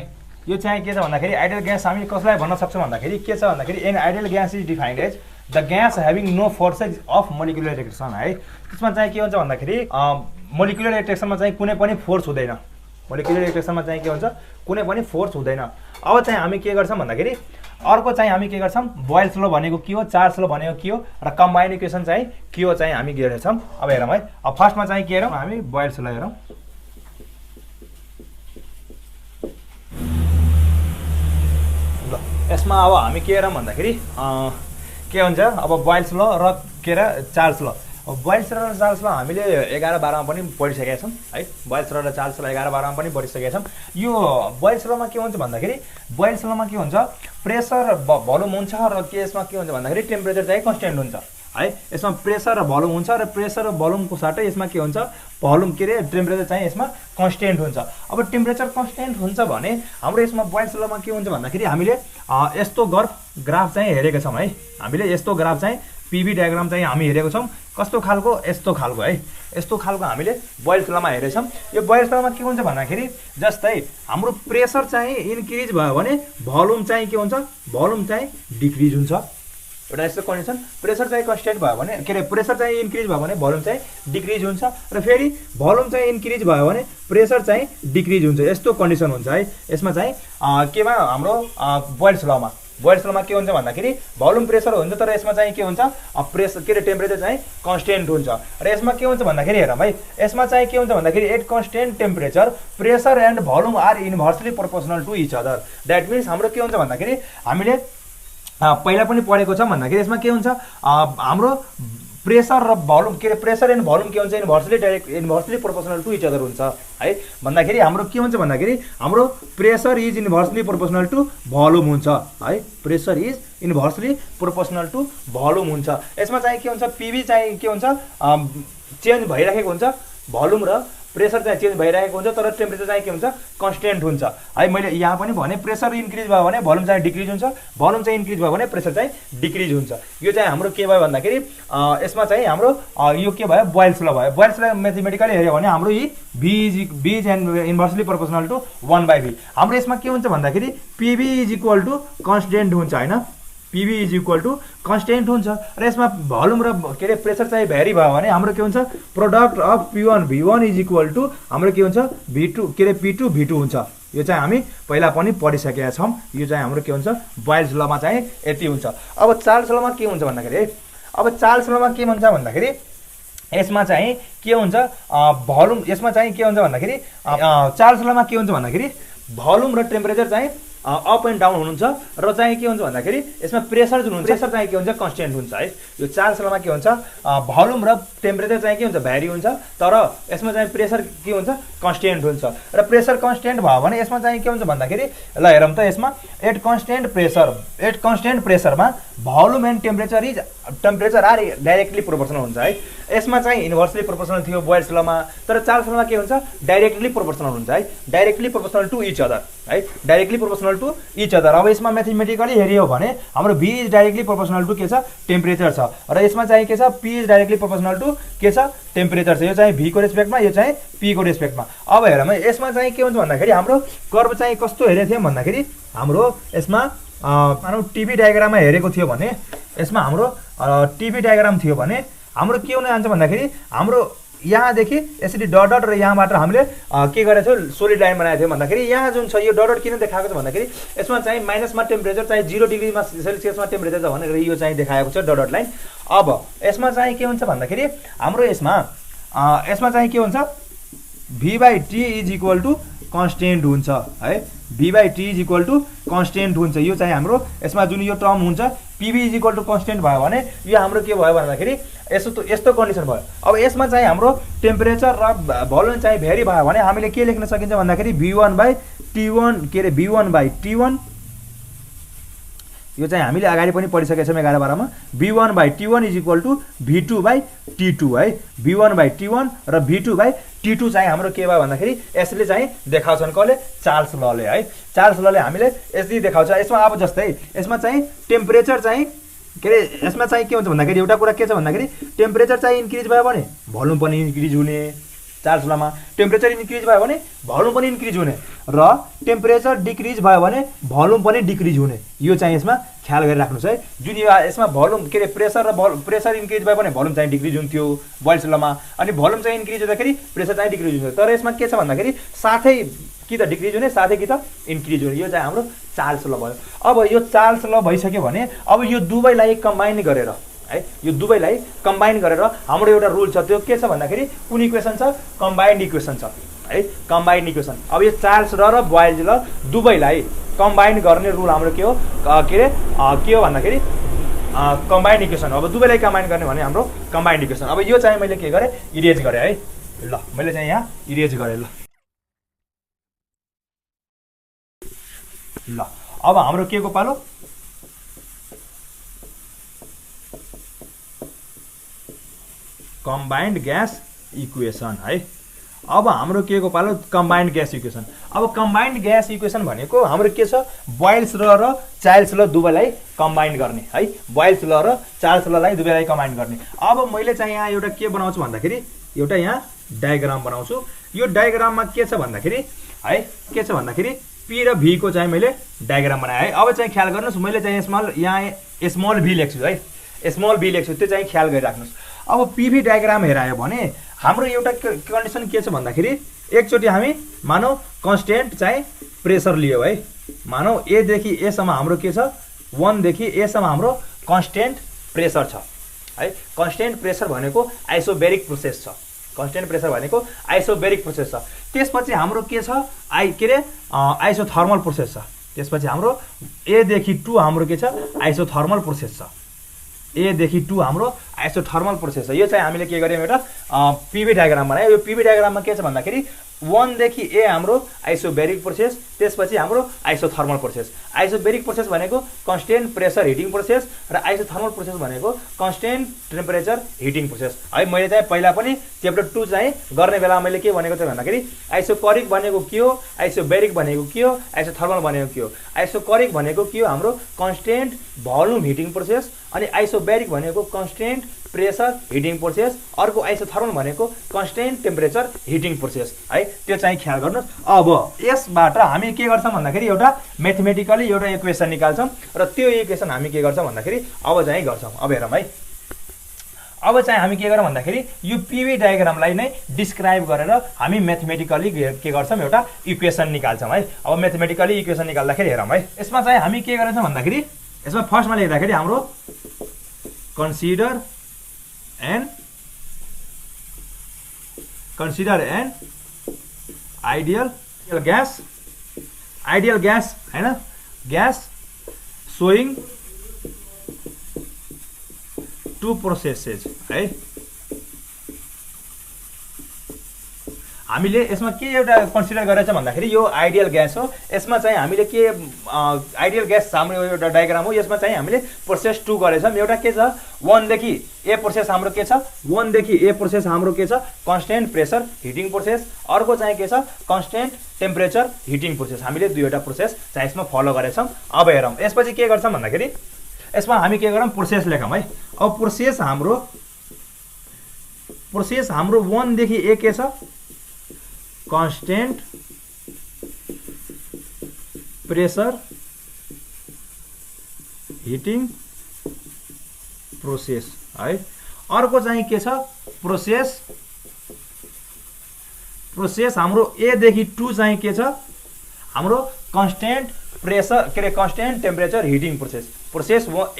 यो चाहिँ के छ भन्दाखेरि आइडियल ग्यास हामी कसलाई भन्न सक्छौँ भन्दाखेरि के छ भन्दाखेरि an ideal gas is defined as the gas having no forces of molecular attraction है। त्यसमा चाहिँ के हुन्छ भन्दाखेरि मोलिकुलर एट्र्याक्सनमा चाहिँ कुनै पनि फोर्स हुँदैन। मोलिकुलर एट्र्याक्सनमा चाहिँ के हुन्छ, कुनै पनि फोर्स हुँदैन। अब चाहिँ हामी के गर्छौँ भन्दाखेरि अर्को चाहिँ हामी के गर्छौँ, बोयल्स ल भनेको के हो, चार्ल्स ल भनेको के हो र कम्बाइन्ड इक्वेसन चाहिँ के हो चाहिँ हामी हेर्छौँ। अब हेरौँ है, अब फर्स्टमा चाहिँ के हेरौँ, हामी बोयल्स ल हेरौँ। ल यसमा अब हामी के हेरौँ भन्दाखेरि के हुन्छ, अब बोयल्स ल र के अरे चार्ल्स ल। बोयल्स र चार्ल्स ल हामीले 11-12मा पनि पढिसकेका छौँ है। बोयल्स र चार्ल्स ल 11-12मा पनि पढिसकेका छौँ। यो बोयल्स लमा के हुन्छ भन्दाखेरि बोयल्स लमा के हुन्छ, प्रेसर भोल्युम हुन्छ र के यसमा के हुन्छ भन्दाखेरि टेम्परेचर चाहिँ कन्स्टेन्ट हुन्छ है। यसमा प्रेसर र भोल्युम हुन्छ र प्रेसर र भोल्युमको साथै यसमा के हुन्छ, भोल्युम के अरे टेम्परेचर चाहिँ यसमा कन्स्टेन्ट हुन्छ। अब टेम्परेचर कन्स्टेन्ट हुन्छ भने हाम्रो यसमा बोयल्स लमा के हुन्छ भन्दाखेरि हामीले यस्तो ग्राफ चाहिँ हेरेका छौँ है। हामीले यस्तो ग्राफ चाहिँ पीबी डायग्राम चाहिँ हामी हेरेको छौँ। कस्तो खालको, यस्तो खालको है, यस्तो खालको हामीले बोयल्स लमा हेरेछौँ। यो बोयल्स लमा के हुन्छ भन्दाखेरि जस्तै हाम्रो प्रेसर चाहिँ इन्क्रिज भयो भने भोल्युम चाहिँ के हुन्छ, भोल्युम चाहिँ डिक्रिज हुन्छ। एउटा यस्तो कन्डिसन, प्रेसर चाहिँ कन्स्टेन्ट भयो भने के अरे प्रेसर चाहिँ इन्क्रिज भयो भने भोल्युम चाहिँ डिक्रिज हुन्छ र फेरि भोल्युम चाहिँ इन्क्रिज भयो भने प्रेसर चाहिँ डिक्रिज हुन्छ। यस्तो कन्डिसन हुन्छ है। यसमा चाहिँ केमा हाम्रो बोयल्स लमा, बोयल्स लमा के हुन्छ भन्दाखेरि भोल्युम प्रेसर हुन्छ तर यसमा चाहिँ के हुन्छ, प्रेसर के अरे टेम्परेचर चाहिँ कन्स्टेन्ट हुन्छ। र यसमा के हुन्छ भन्दाखेरि हेरौँ है, यसमा चाहिँ के हुन्छ भन्दाखेरि at constant temperature pressure and volume are inversely proportional to each other. That means हाम्रो के हुन्छ भन्दाखेरि हामीले पहिला पनि पढेको छौँ भन्दाखेरि यसमा के हुन्छ, हाम्रो प्रेसर र भोल्युम के अरे प्रेसर एन्ड भोल्युम के हुन्छ, inversely proportional to each other हुन्छ है। भन्दाखेरि हाम्रो के हुन्छ भन्दाखेरि हाम्रो pressure is inversely proportional to volume हुन्छ है। Pressure is inversely proportional to volume हुन्छ। यसमा चाहिँ के हुन्छ, पीबी चाहिँ के हुन्छ, चेन्ज भइरहेको हुन्छ, भोल्युम र प्रेसर चाहिँ चेन्ज भइरहेको हुन्छ तर टेम्परेचर चाहिँ के हुन्छ, कन्स्टेन्ट हुन्छ है। मैले यहाँ पनि भने प्रेसर इन्क्रिज भयो भने भोल्युम चाहिँ डिक्रिज हुन्छ, भोल्युम चाहिँ इन्क्रिज भयो भने प्रेसर चाहिँ डिक्रिज हुन्छ। यो चाहिँ हाम्रो के भयो भन्दाखेरि यसमा चाहिँ हाम्रो यो के भयो, बोयल्स ल भयो। बोयल्स ल म्याथमेटिकली हेऱ्यो भने हाम्रो यी V is and inversely proportional to 1/v। हाम्रो यसमा के हुन्छ भन्दाखेरि PV is equal to constant हुन्छ होइन, PV is equal to constant हुन्छ। र यसमा भोल्युम र के अरे प्रेसर चाहिँ भ्यारी भयो भने हाम्रो के हुन्छ, product of P1 V1 is equal to हाम्रो के हुन्छ, V2 के अरे P2 V2 हुन्छ। यो चाहिँ हामी पहिला पनि पढिसकेका छौँ। यो चाहिँ हाम्रो के हुन्छ, बोयल्स लमा चाहिँ यति हुन्छ। अब चार्ल्स लमा के हुन्छ भन्दाखेरि, अब चार्ल्स लमा के भन्छ भन्दाखेरि यसमा चाहिँ के हुन्छ, भोल्युम यसमा चाहिँ के हुन्छ भन्दाखेरि चार्ल्स लमा के हुन्छ भन्दाखेरि भोल्युम र टेम्परेचर चाहिँ अप एन्ड डाउन हुनुहुन्छ र चाहिँ के हुन्छ भन्दाखेरि यसमा प्रेसर जुन हुन्छ, प्रेसर चाहिँ के हुन्छ, कन्स्टेन्ट हुन्छ है। यो चार्ल्स लमा के हुन्छ, भोल्युम र टेम्परेचर चाहिँ के हुन्छ, भ्यारी हुन्छ तर यसमा चाहिँ प्रेसर के हुन्छ, कन्स्टेन्ट हुन्छ। र प्रेसर कन्स्टेन्ट भयो भने यसमा चाहिँ के हुन्छ भन्दाखेरि ल हेरौँ त, यसमा एट कन्स्टेन्ट प्रेसरमा volume and temperature are directly proportional हुन्छ है। यसमा चाहिँ इन्भर्सली प्रोपोर्सनल थियो बोयल्स लमा, तर चार्ल्स लमा के हुन्छ, डाइरेक्टली प्रोपोर्सनल हुन्छ है। Directly proportional to each other है, directly proportional to each other. अब यसमा म्याथमेटिकली हेऱ्यो भने हाम्रो v is directly proportional to के छ, टेम्परेचर छ र यसमा चाहिँ के छ, p is directly proportional to के छ, टेम्परेचर छ। यो चाहिँ v को रेस्पेक्टमा, यो चाहिँ p को रेस्पेक्टमा। अब हेरौँ है, यसमा चाहिँ के हुन्छ भन्दाखेरि हाम्रो कर्व चाहिँ कस्तो हेरेको थियौँ भन्दाखेरि हाम्रो यसमा मानौ टिभी डायग्राममा हेरेको थियो भने यसमा हाम्रो टिभी डायग्राम थियो भने हाम्रो के हुन जान्छ भन्दाखेरि हाम्रो यहाँदेखि यसरी डट र यहाँबाट हामीले के गरेको थियो, सोलिड लाइन बनाएको थियो भन्दाखेरि यहाँ जुन छ यो डट किन देखाएको छ भन्दाखेरि यसमा चाहिँ माइनसमा टेम्परेचर चाहिँ 0 डिग्रीमा सेल्सियसमा टेम्परेचर छ भनेर यो चाहिँ देखाएको छ डट लाइन। अब यसमा चाहिँ के हुन्छ भन्दाखेरि हाम्रो यसमा चाहिँ के हुन्छ, v/t is equal to constant हुन्छ है। v/t is equal to constant हुन्छ। यो चाहिँ हाम्रो यसमा जुन यो टर्म हुन्छ PV is equal to constant भयो भने यो हाम्रो के भयो भन्दाखेरि यस्तो कन्डिसन भयो। अब यसमा चाहिँ हाम्रो टेम्परेचर र भोल्युम चाहिँ भेरी भयो भने हामीले के लेख्न सकिन्छ भन्दाखेरि v1/t1 के अरे v1/t1, यो चाहिँ हामीले अगाडि पनि पढिसकेका छौँ 11-12मा, v1/t1 is equal to v2/t2 है। v1/t1 र v2/t2 चाहिँ हाम्रो के भयो भन्दाखेरि यसले चाहिँ देखाउँछन्, कसले, चार्ल्स लले है। चार्ल्स लले हामीले यसरी देखाउँछ। यसमा अब जस्तै यसमा चाहिँ टेम्परेचर चाहिँ के अरे यसमा चाहिँ के हुन्छ भन्दाखेरि एउटा कुरा के छ भन्दाखेरि टेम्परेचर चाहिँ इन्क्रिज भयो भने भोल्युम पनि इन्क्रिज हुने चार्ल्स लमा टेम्परेचर इन्क्रिज भयो भने भोल्युम पनि इन्क्रिज हुने र टेम्परेचर डिक्रिज भयो भने भोल्युम पनि डिक्रिज हुने यो चाहिँ यसमा ख्याल गरिराख्नुस् है। जुन यसमा भोल्युम के अरे प्रेसर इन्क्रिज भयो भने भोल्युम चाहिँ डिक्रिज हुन्थ्यो बोइल्स लमा अनि भोल्युम चाहिँ इन्क्रिज हुँदाखेरि प्रेसर चाहिँ डिक्रिज हुन्छ। तर यसमा के छ भन्दाखेरि साथै कि त डिक्रिज हुने साथै कि त इन्क्रिज हुने। यो चाहिँ हाम्रो चार्ल्स ल भयो। अब यो चार्ल्स ल भइसक्यो भने अब यो दुवैलाई कम्बाइन गरेर है यो दुवैलाई कम्बाइन गरेर हाम्रो एउटा रुल छ। त्यो के छ भन्दाखेरि कुन इक्वेसन छ कम्बाइन्ड इक्वेसन छ है कम्बाइन्ड इक्वेसन। अब यो चार्ल्स र बोइल्स ल दुवैलाई कम्बाइन गर्ने रुल हाम्रो के हो भन्दाखेरि कम्बाइन्ड इक्वेसन। अब दुवैलाई कम्बाइन गर्ने भने हाम्रो कम्बाइन्ड इक्वेसन। अब यो चाहिँ मैले के गरेँ इरेज गरेँ है। ल मैले चाहिँ यहाँ इरेज गरेँ। ल अब हाम्रो के को पालो कम्बाइन्ड ग्यास इक्वेसन है। अब हाम्रो के को पालो कम्बाइन्ड ग्यास इक्वेसन। अब कम्बाइन्ड ग्यास इक्वेसन भनेको हाम्रो के छ बोइल्स र चार्ल्स ल दुवैलाई कम्बाइन गर्ने है बोइल्स ल र चार्ल्स ललाई दुवैलाई कम्बाइन गर्ने। अब मैले चाहिँ यहाँ एउटा के बनाउँछु भन्दाखेरि एउटा यहाँ डायग्राम बनाउँछु। यो डायग्राममा के छ भन्दाखेरि है के छ भन्दाखेरि पी र भी को चाहिँ मैले डायग्राम बनाएँ है। अब चाहिँ ख्याल गर्नुहोस् मैले चाहिँ यहाँ स्मल भी लेख्छु है स्मल भी लेख्छु त्यो चाहिँ ख्याल गरिराख्नुहोस्। अब पीभी डायग्राम हेरायो भने हाम्रो एउटा कन्डिसन के छ भन्दाखेरि एकचोटि हामी मानौ कन्स्टेन्ट चाहिँ प्रेसर लियो है। मानौ ए देखि ए सम्म हाम्रो के छ 1 देखि ए सम्म हाम्रो कन्स्टेन्ट प्रेसर छ है। कन्स्टेन्ट प्रेसर भनेको आइसोबेरिक प्रोसेस छ। कन्स्टेन्ट प्रेसर भनेको आइसोबेरिक प्रोसेस छ। त्यसपछि हाम्रो के छ आइसोथर्मल प्रोसेस छ। त्यसपछि हाम्रो ए देखि 2 हाम्रो के छ आइसोथर्मल प्रोसेस छ। ए देखि 2 हाम्रो आइसोथर्मल प्रोसेस छ। यो चाहिँ हामीले के गर्यौँ एउटा पीभी डायग्राम बनायौँ। यो पीभी डायग्राममा के छ भन्दाखेरि 1 देखि ए हाम्रो आइसोबेरिक प्रोसेस त्यसपछि हाम्रो आइसोथर्मल प्रोसेस। आइसोबेरिक प्रोसेस भनेको कन्स्टेन्ट प्रेसर हिटिङ प्रोसेस र आइसोथर्मल प्रोसेस भनेको कन्स्टेन्ट टेम्परेचर हिटिङ प्रोसेस है। मैले चाहिँ पहिला पनि च्याप्टर 2 चाहिँ गर्ने बेला मैले के भनेको थिएँ भन्दाखेरि आइसोकरिक भनेको के हो आइसोबेरिक भनेको के हो आइसोथर्मल भनेको के हो। आइसोकरिक भनेको के हो हाम्रो कन्स्टेन्ट भोल्युम हिटिङ प्रोसेस अनि आइसोबेरिक भनेको कन्स्टेन्ट प्रेसर हिटिङ प्रोसेस अर्को आइसोथर्मल भनेको कन्स्टेन्ट टेम्परेचर हिटिङ प्रोसेस है। त्यो चाहिँ ख्याल गर्नुहोस्। अब यसबाट हामी के गर्छौँ भन्दाखेरि एउटा म्याथमेटिकली एउटा इक्वेसन निकाल्छौँ र त्यो इक्वेसन हामी के गर्छौँ भन्दाखेरि अब चाहिँ गर्छौँ। अब हेरौँ है। अब चाहिँ हामी के गर्छौँ भन्दाखेरि यो पीभी डायग्रामलाई नै डिस्क्राइब गरेर हामी म्याथमेटिकली के गर्छौँ एउटा इक्वेसन निकाल्छौँ है। अब म्याथमेटिकली इक्वेसन निकाल्दाखेरि हेरौँ है। यसमा चाहिँ हामी के गर्छौँ भन्दाखेरि यसमा फर्स्टमा लेख्दाखेरि हाम्रो consider an ideal gas हैन gas showing two processes है। हामीले यसमा के एउटा कन्सिडर गरेछ भन्दाखेरि यो आइडियल ग्यास हो। यसमा चाहिँ हामीले के आइडियल ग्यास हाम्रो एउटा डायग्राम हो। यसमा चाहिँ हामीले प्रोसेस 2 गरेछौँ। एउटा के छ 1 देखि ए प्रोसेस हाम्रो के छ 1 देखि ए प्रोसेस हाम्रो के छ कन्स्टेन्ट प्रेसर हिटिङ प्रोसेस अर्को चाहिँ के छ कन्स्टेन्ट टेम्परेचर हिटिङ प्रोसेस। हामीले दुईवटा प्रोसेस चाहिँ यसमा फलो गरेछौँ। अब हेरौँ यसपछि के गर्छौँ भन्दाखेरि यसमा हामी के गरौँ प्रोसेस लेखौँ है। अब प्रोसेस हाम्रो 1 देखि ए के छ कन्स्टेन्ट प्रेसर हिटिङ प्रोसेस है। अर्को चाहिँ के छ प्रोसेस हाम्रो ए देखि 2 चाहिँ के छ हाम्रो कन्स्टेन्ट प्रेसर के अरे कन्स्टेन्ट टेम्परेचर हिटिङ प्रोसेस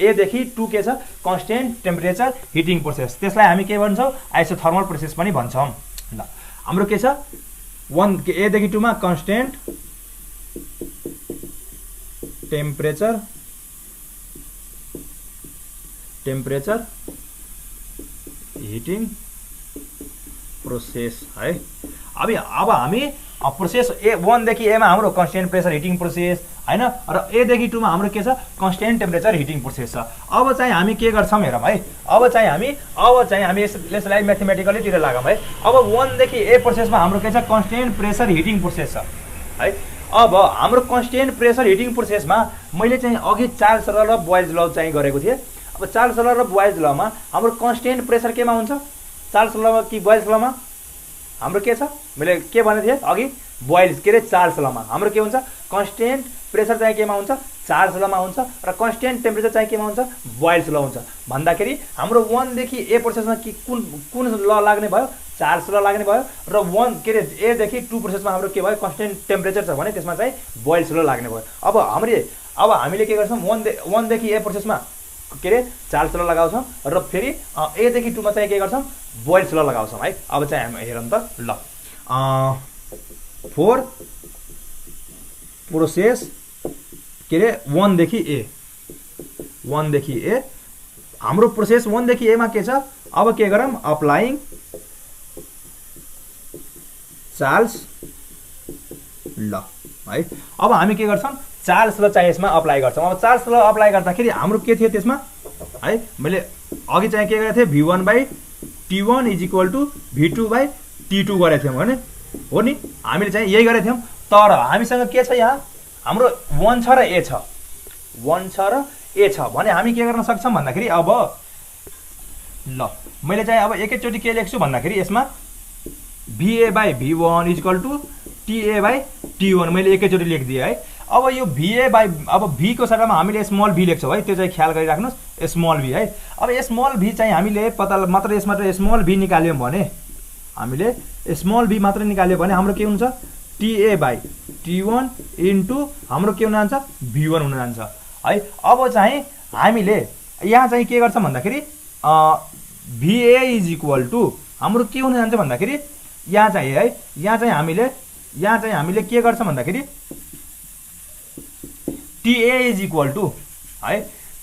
ए देखि 2 के छ कन्स्टेन्ट टेम्परेचर हिटिङ प्रोसेस। त्यसलाई हामी के भन्छौँ आइसोथर्मल प्रोसेस पनि भन्छौँ। ल हाम्रो के छ 1 ए देखि 2 मा कन्स्टेन्ट टेम्परेचर हिटिङ प्रोसेस है। अब हामी प्रोसेस ए 1 देखि ए मा हाम्रो कन्स्टेन्ट प्रेसर हिटिङ प्रोसेस हैन र ए देखि 2 मा हाम्रो के छ कन्स्टेन्ट टेम्परेचर हिटिङ प्रोसेस छ। अब चाहिँ हामी के गर्छौँ हेरौँ है। अब चाहिँ हामी यसलाई म्याथमेटिकलीतिर लागौँ है। अब 1 देखि ए प्रोसेसमा हाम्रो के छ कन्स्टेन्ट प्रेसर हिटिङ प्रोसेस छ है। अब हाम्रो कन्स्टेन्ट प्रेसर हिटिङ प्रोसेसमा मैले चाहिँ अघि चार्ल्स र बोइल्स ल चाहिँ गरेको थिएँ। अब चार्ल्स र बोइल्स लमा हाम्रो कन्स्टेन्ट प्रेसर केमा हुन्छ चार्ल्स लमा कि बोइल्स लमा हाम्रो के छ मैले के भनेको थिएँ अघि बोइल के रे चार्ज लमा हाम्रो के हुन्छ कन्स्टेन्ट प्रेसर चाहिँ केमा हुन्छ चार्ज लमा हुन्छ र कन्स्टेन्ट टेम्परेचर चाहिँ केमा हुन्छ बोइल्स ल हुन्छ भन्दाखेरि हाम्रो 1 देखि ए प्रोसेसमा के कुन ल लाग्ने भयो चार्ज ल लाग्ने भयो र 1 के रे ए देखि 2 प्रोसेसमा हाम्रो के भयो कन्स्टेन्ट टेम्परेचर छ भने त्यसमा चाहिँ बोइल्स ल लाग्ने भयो अब हामीले के गर्छौं 1 देखि ए प्रोसेसमा के रे चार्ज ल लगाउँछौं र फेरि ए देखि 2 मा चाहिँ के गर्छौं बोइल्स ल लगाउँछौं है अब चाहिँ हामी हेरौँ त ल फोर प्रोसेस के रे 1 देखि ए हाम्रो प्रोसेस 1 देखि ए मा के छ अब के गरौँ अप्लाइङ चार्ज ल है अब हामी के गर्छौं चार्ज ल चाहिँ यसमा अप्लाई गर्छौं अब चार्ज ल अप्लाई गर्दाखेरि हाम्रो के थियो त्यसमा है मैले अघि चाहिँ के गरेको थिए v1/t1 v2/t2 गरेको थियौं भने हो नि हामीले चाहिँ यही गरेको थियौं तर हामीसँग के छ यहाँ हाम्रो 1 छ र ए छ 1 छ र ए छ भने हामी के गर्न सक्छौं भन्दाखेरि अब ल मैले चाहिँ अब एकैचोटी के लेख्छु भन्दाखेरि यसमा va/v1 ta/t1 मैले एकैचोटी लेखिदिए है अब यो अब v को सट्टामा हामीले स्मल v लेख्छौं है त्यो चाहिँ ख्याल गरिराख्नुस् स्मल v है अब स्मल v चाहिँ हामीले पत्ता मात्र यसबाट स्मल v निकाल्यौं भने हामीले स्मल v मात्र निकाल्यो भने हाम्रो के हुन्छ ta/t1 इन्टु हाम्रो के हुन जान्छ v1 हुन जान्छ है अब चाहिँ हामीले यहाँ चाहिँ के गर्छौं भन्दाखेरि va हाम्रो के हुन जान्छ भन्दाखेरि यहाँ चाहिँ हामीले के गर्छौं भन्दाखेरि ta है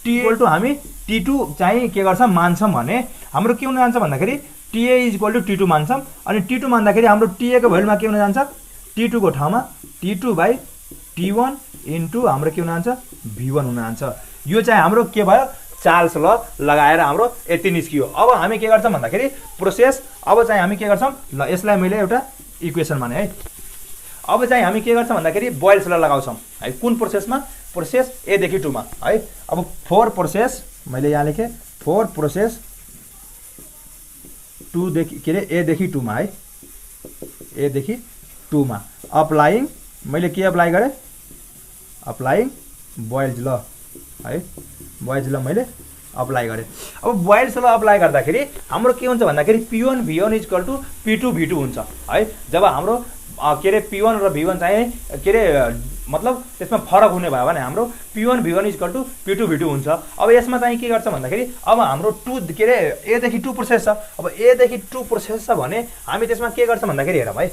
t हामी t2 चाहिँ के गर्छौं मान्छौं भने हाम्रो के हुन जान्छ भन्दाखेरि ta t2 मान्छौं अनि t2 मान्दाखेरि हाम्रो ta को भ्यालुमा के हुन जान्छ t2 को ठाउँमा t2/t1 इन्टु हाम्रो के हुन जान्छ v1 हुन जान्छ यो चाहिँ हाम्रो के भयो चार्ज ल लगाएर हाम्रो यति निस्कियो अब हामी के गर्छौं भन्दाखेरि प्रोसेस अब चाहिँ हामी के गर्छौं ल यसलाई मैले एउटा इक्वेसन माने है अब चाहिँ हामी के गर्छौं भन्दाखेरि बोइल्स ल लगाउँछौं है कुन प्रोसेसमा प्रोसेस ए देखि 2 मा है अब 4 प्रोसेस मैले यहाँ लेखे 4 प्रोसेस 2 देखि के रे ए देखि 2 मा है ए देखि 2 मा अप्लाइङ मैले के अप्लाई गरे अप्लाइङ बोइल्स ल है बोइल्स ल मैले अप्लाई गरे अब बोइल्स ल अप्लाई गर्दाखेरि हाम्रो के हुन्छ भन्दाखेरि p1 v1 p2 v2 हुन्छ है जब हाम्रो के रे p1 र v1 चाहिँ के रे मतलब त्यसमा फरक हुने भयो भने हाम्रो p1 v1 p2 v2 हुन्छ अब यसमा चाहिँ के गर्छ भन्दाखेरि अब हाम्रो 2 के रे a देखि 2 प्रोसेस छ अब a देखि 2 प्रोसेस छ भने हामी त्यसमा के गर्छ भन्दाखेरि हेरौँ है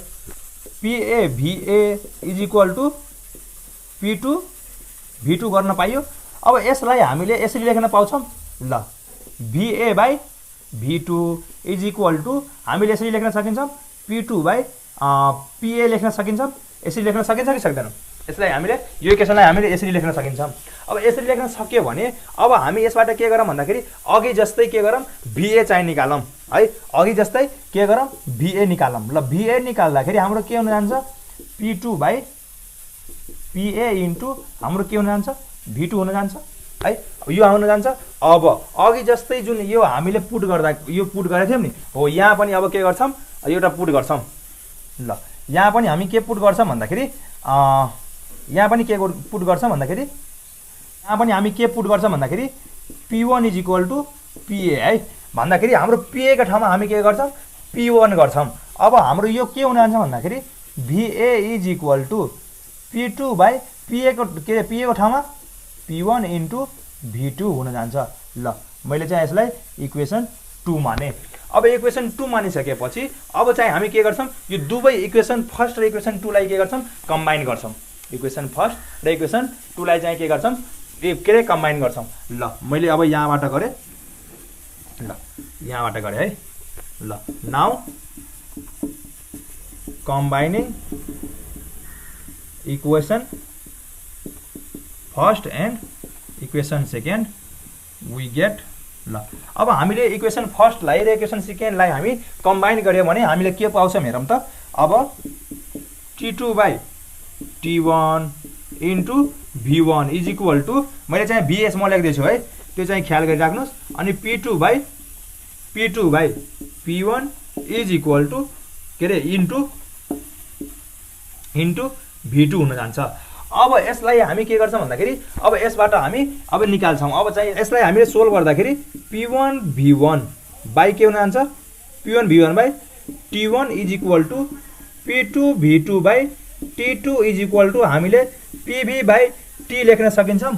pa p2 v2 गर्न पाइयो अब यसलाई हामीले यसरी लेख्न पाउँछौं ल va/v2 हामीले यसरी लेख्न सकिन्छ p2/pa लेख्न सकिन्छ यसरी लेख्न सकिन्छ कि सक्दैनौं यसलाई हामीले यो इक्वेसनलाई हामीले यसरी लेख्न सकिन्छ अब यसरी लेख्न सक्यो भने अब हामी यसबाट के गरौँ भन्दाखेरि अघि जस्तै के गरौँ va चाहिँ निकालौं है अघि जस्तै के गरौँ va निकालौं ल va निकाल्दाखेरि हाम्रो के हुन जान्छ p2/pa इन्टु हाम्रो के हुन जान्छ v2 हुन जान्छ है यो आउन जान्छ अब अघि जस्तै जुन यो हामीले पुट गरेको थियौं नि हो यहाँ पनि अब के गर्छौं एउटा पुट गर्छौं ल यहाँ पनि हामी के पुट गर्छौं भन्दाखेरि यहाँ पनि के पुट गर्छौं भन्दाखेरि p1 pa है भन्दाखेरि हाम्रो pa को ठाउँमा हामी के गर्छौं p1 गर्छौं अब हाम्रो यो के हुन जान्छ भन्दाखेरि va p2/pa को ठाउँमा p1 इन्टु v2 हुन जान्छ ल मैले चाहिँ यसलाई इक्वेसन 2 माने अब इक्वेसन 2 मानिसकेपछि अब चाहिँ हामी के गर्छौं यो दुवै इक्वेसन फर्स्ट र इक्वेसन 2 लाई के गर्छौं कम्बाइन गर्छौं इक्वेसन फर्स्ट र इक्वेसन 2 लाई चाहिँ के गर्छौं के रे कम्बाइन गर्छौं ल मैले अब यहाँबाट गरे है ल now combining equation first and equation second we get ल अब हामीले इक्वेसन फर्स्ट लाई र इक्वेसन सेकेन्ड लाई हामी कम्बाइन गर्यो भने हामीले के पाउँछौं हेरौं त अब t2/t1 इन्टु v1 मैले चाहिँ vs म लेख्दै छु है त्यो चाहिँ ख्याल गरिराख्नुस् अनि p2/p1 के अरे इन्टु V2 हुन जान्छ। अब यसलाई हामी के गर्छौं भन्दाखेरि अब यसबाट हामी अब निकाल्छौं। अब चाहिँ यसलाई हामीले सोल्भ गर्दाखेरि P1 V1 बाइ के हुन जान्छ P1 V1 by T1 is equal to P2 V2 by T2 is equal to हामीले PV बाइ T लेख्न सकिन्छौं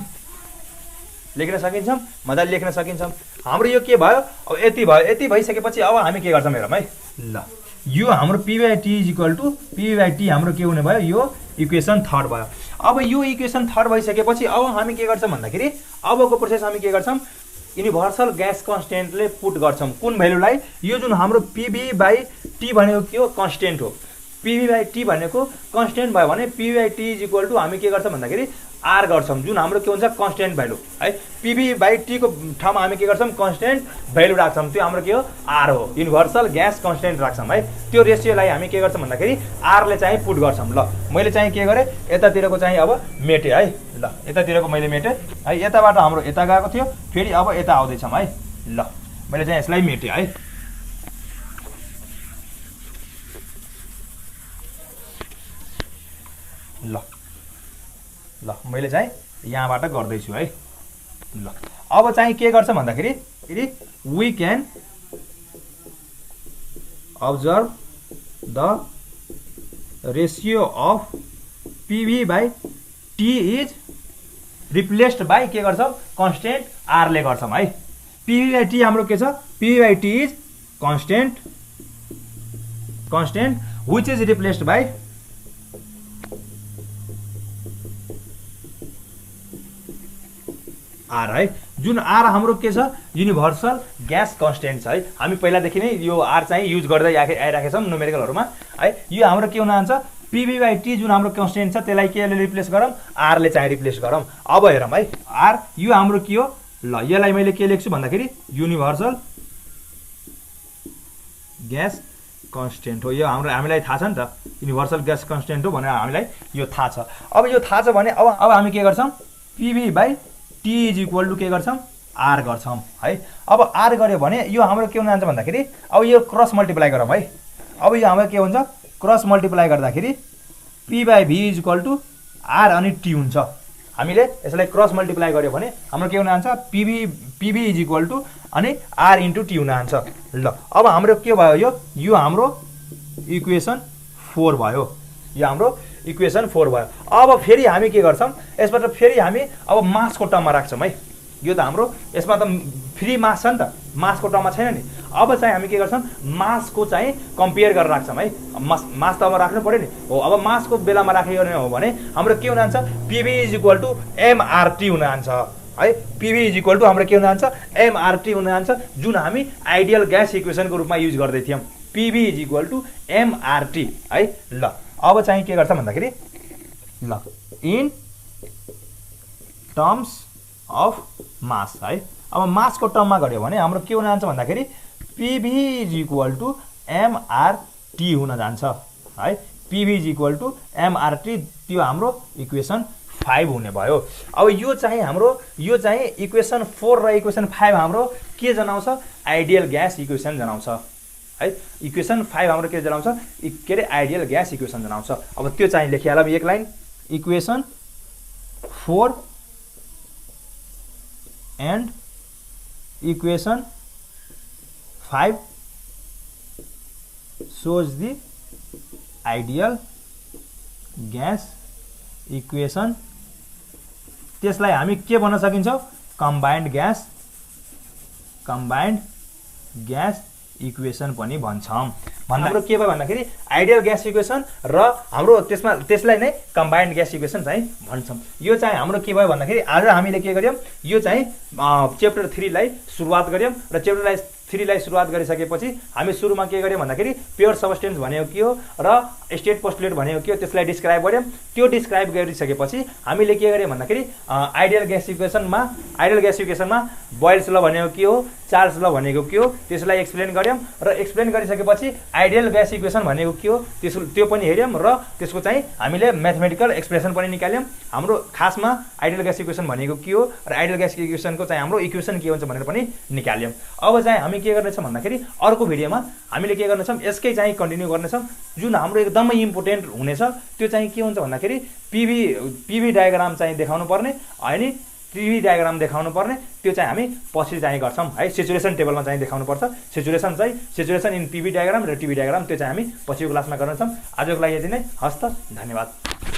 मजाले लेख्न सकिन्छौं। हाम्रो यो के भयो अब यति भइसकेपछि अब हामी के गर्छौं हेरौँ है। ल यो हाम्रो P by T is equal to P by T हाम्रो के हुने भयो यो इक्वेसन थर्ड भयो। अब यो इक्वेसन थर्ड भइसकेपछि अब हामी के गर्छौं भन्दाखेरि अबको प्रोसेस हामी के गर्छौं युनिभर्सल ग्यास कन्स्टेन्टले पुट गर्छौं कुन भ्यालुलाई यो जुन हाम्रो PV बाइ T भनेको के हो कन्स्टेन्ट हो। PV बाइ T भनेको कन्स्टेन्ट भयो भने P by T is equal to हामी के गर्छौं भन्दाखेरि R गर्छौं जुन हाम्रो के हुन्छ कन्स्टेन्ट भ्यालु है। PV बाइ T को ठाउँमा हामी के गर्छौं कन्स्टेन्ट भ्यालु राख्छौं त्यो हाम्रो के हो R हो युनिभर्सल ग्यास कन्स्टेन्ट राख्छौं है। त्यो रेशियोलाई हामी के गर्छौं भन्दाखेरि R ले चाहिँ पुट गर्छौं। ल मैले चाहिँ के गरे यतातिरको चाहिँ अब मेटे है। ल यतातिरको मैले मेटे है यताबाट हाम्रो यता गएको थियो फेरि अब यता आउँदै छौं है। ल मैले चाहिँ यसलाई मेटे है। ल मैले चाहिँ यहाँबाट गर्दै छु है। ल अब चाहिँ के गर्छ भन्दाखेरि we can observe the ratio of PV by T is replaced by के गर्छौं कन्स्टेन्ट R ले गर्छौं है। PV बाइ T हाम्रो के छ PV by T is constant which is replaced by R है। जुन R हाम्रो के छ युनिभर्सल ग्यास कन्स्टेन्ट छ है। हामी पहिलादेखि नै यो R चाहिँ युज गर्दै आइराखेका छौं न्युमेरिकलहरुमा है। यो हाम्रो के हुन जान्छ PV बाइ T जुन हाम्रो कन्स्टेन्ट छ त्यसलाई के ले रिप्लेस गरौँ R ले चाहिँ रिप्लेस गरौँ। अब हेरौँ है R यो हाम्रो के हो ल यसलाई मैले के लेख्छु भन्दाखेरि युनिभर्सल ग्यास कन्स्टेन्ट हो। यो हाम्रो हामीलाई थाहा छ नि त युनिभर्सल ग्यास कन्स्टेन्ट हो भनेर हामीलाई यो थाहा छ। अब यो थाहा छ भने अब हामी के गर्छौं PV by T is equal to के गर्छौं R गर्छौं है। अब R गर्यो भने यो हाम्रो के हुन जान्छ भन्दाखेरि अब यो क्रस मल्टिप्लाई गरौँ है। अब यो हाम्रो के हुन्छ क्रस मल्टिप्लाई गर्दाखेरि P by V is equal to R अनि T हुन्छ। हामीले यसलाई क्रस मल्टिप्लाई गर्यो भने हाम्रो के हुन जान्छ PV इज इक्वल टु अनि R इन्टु T हुन जान्छ। ल अब हाम्रो के भयो यो हाम्रो इक्वेसन 4 भयो। यो हाम्रो इक्वेसन 4 भयो। अब फेरि हामी के गर्छौं यसबाट फेरि हामी अब मासको टर्ममा राख्छौं है। यो त हाम्रो यसमा त फ्री मास छ नि त मासको टर्ममा छैन नि। अब चाहिँ हामी के गर्छौं मासको चाहिँ कम्पेयर गरेर राख्छौं है। मास त अब राख्नु पर्यो नि हो। अब मासको बेलामा राखेको हो भने हाम्रो के हुन जान्छ PV is equal to MRT हुन जान्छ है। PV इज इक्वल टु हाम्रो के हुन जान्छ MRT हुन जान्छ जुन हामी आइडियल ग्यास इक्वेसनको रूपमा युज गर्दै थियौं PV is equal to MRT है। ल अब चाहिँ के गर्छ भन्दाखेरि ल इन टर्म्स अफ मास है। अब मासको टर्ममा गर्यो भने हाम्रो के हुन जान्छ भन्दाखेरि PV is equal to MRT हुन जान्छ है। PV is equal to MRT त्यो हाम्रो इक्वेसन 5 हुने भयो। अब यो चाहिँ इक्वेसन 4 र इक्वेसन 5 हाम्रो के जनाउँछ आइडियल ग्यास इक्वेसन जनाउँछ है। इक्वेसन 5 हाम्रो के जनाउँछ के रे आइडियल ग्यास इक्वेसन जनाउँछ। अब त्यो चाहिँ लेखिहालौँ एक line equation 4 and equation 5 shows the ideal gas equation। त्यसलाई हामी के भन्न सकिन्छौं कम्बाइन्ड ग्यास इक्वेसन पनि भन्छौं। हाम्रो के भयो भन्दाखेरि आइडियल ग्यास इक्वेसन र हाम्रो त्यसलाई नै कम्बाइन्ड ग्यास इक्वेसन चाहिँ भन्छौं। यो चाहिँ हाम्रो के भयो भन्दाखेरि आज हामीले के गर्यौं यो चाहिँ च्याप्टर 3 लाई सुरुवात गर्यौं र च्याप्टर 3 लाई सुरुवात गरिसकेपछि हामी सुरुमा के गर्यौं भन्दाखेरि प्योर सबस्टेन्स भनेको के हो र स्टेट पोस्टुलेट भनेको के हो त्यसलाई डिस्क्राइब गर्यौं। त्यो डिस्क्राइब गरिसकेपछि हामीले के गर्यौं भन्दाखेरि आइडियल ग्यास इक्वेसनमा बोइल्स ल भनेको के हो चार्ज ल भनेको के हो त्यसलाई एक्सप्लेन गर्यौँ र एक्सप्लेन गरिसकेपछि आइडियल ग्यास इक्वेसन भनेको के हो त्यो पनि हेर्यौँ र त्यसको चाहिँ हामीले म्याथमेटिकल एक्सप्रेसन पनि निकाल्यौँ। हाम्रो खासमा आइडियल ग्यास इक्वेसन भनेको के हो र आइडियल ग्यास इक्वेसनको चाहिँ हाम्रो इक्वेसन के हुन्छ भनेर पनि निकाल्यौँ। अब चाहिँ हामी के गर्नेछौँ भन्दाखेरि अर्को भिडियोमा हामीले के गर्नेछौँ यसकै चाहिँ कन्टिन्यू गर्नेछौँ। जुन हाम्रो एकदमै इम्पोर्टेन्ट हुनेछ त्यो चाहिँ के हुन्छ भन्दाखेरि पिभी डायग्राम चाहिँ देखाउनु पर्ने अनि पिभी डायग्राम देखाउनु पर्ने त्यो चाहिँ हामी पछि चाहिँ गर्छौँ है। सेचुरेसन टेबलमा चाहिँ देखाउनु पर्छ। सेचुरेसन इन पिभी डायग्राम र टिभी डायग्राम त्यो चाहिँ हामी पछिको क्लासमा गर्नेछौँ। आजको लागि यति नै। हस्त, धन्यवाद।